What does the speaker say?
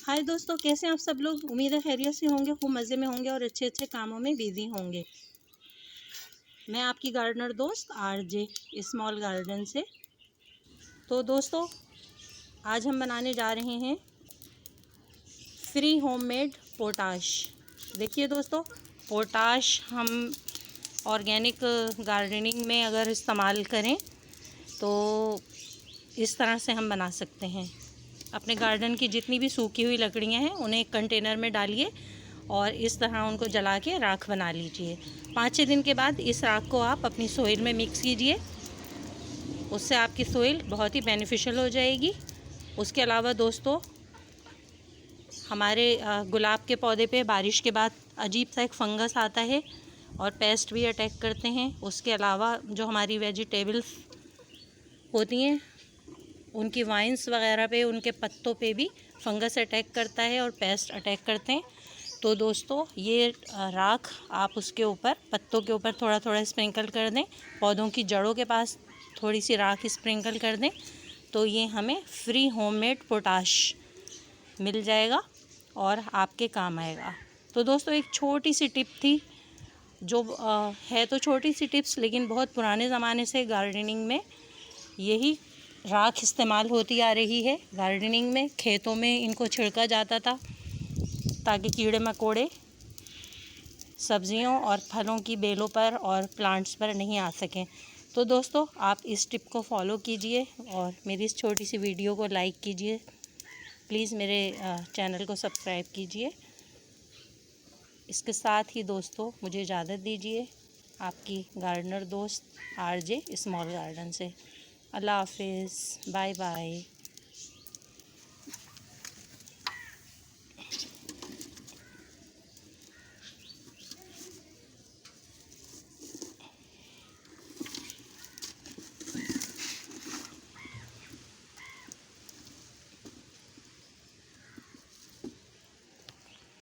हाय दोस्तों, कैसे हैं आप सब लोग। उम्मीद है खैरियत से होंगे, खूब मज़े में होंगे और अच्छे अच्छे कामों में बिजी होंगे। मैं आपकी गार्डनर दोस्त आरजे स्मॉल गार्डन से। तो दोस्तों, आज हम बनाने जा रहे हैं फ्री होममेड पोटाश। देखिए दोस्तों, पोटाश हम ऑर्गेनिक गार्डनिंग में अगर इस्तेमाल करें तो इस तरह से हम बना सकते हैं। अपने गार्डन की जितनी भी सूखी हुई लकड़ियां हैं उन्हें एक कंटेनर में डालिए और इस तरह उनको जला के राख बना लीजिए। 5-6 दिन के बाद इस राख को आप अपनी सोइल में मिक्स कीजिए। उससे आपकी सोइल बहुत ही बेनिफिशियल हो जाएगी। उसके अलावा दोस्तों, हमारे गुलाब के पौधे पे बारिश के बाद अजीब सा एक फंगस आता है और पेस्ट भी अटैक करते हैं। उसके अलावा जो हमारी वेजिटेबल्स होती हैं उनकी वाइन्स वगैरह पे, उनके पत्तों पे भी फंगस अटैक करता है और पेस्ट अटैक करते हैं। तो दोस्तों, ये राख आप उसके ऊपर, पत्तों के ऊपर थोड़ा थोड़ा स्प्रिंकल कर दें, पौधों की जड़ों के पास थोड़ी सी राख स्प्रिंकल कर दें, तो ये हमें फ्री होममेड पोटाश मिल जाएगा और आपके काम आएगा। तो दोस्तों, एक छोटी सी टिप थी जो है तो छोटी सी टिप्स, लेकिन बहुत पुराने ज़माने से गार्डनिंग में यही राख इस्तेमाल होती आ रही है। गार्डनिंग में, खेतों में इनको छिड़का जाता था ताकि कीड़े मकोड़े सब्जियों और फलों की बेलों पर और प्लांट्स पर नहीं आ सकें। तो दोस्तों, आप इस टिप को फॉलो कीजिए और मेरी इस छोटी सी वीडियो को लाइक कीजिए। प्लीज़ मेरे चैनल को सब्सक्राइब कीजिए। इसके साथ ही दोस्तों, मुझे इजाज़त दीजिए। आपकी गार्डनर दोस्त आरजे स्मॉल गार्डन से। अल्लाह हाफिज़, बाय बाय।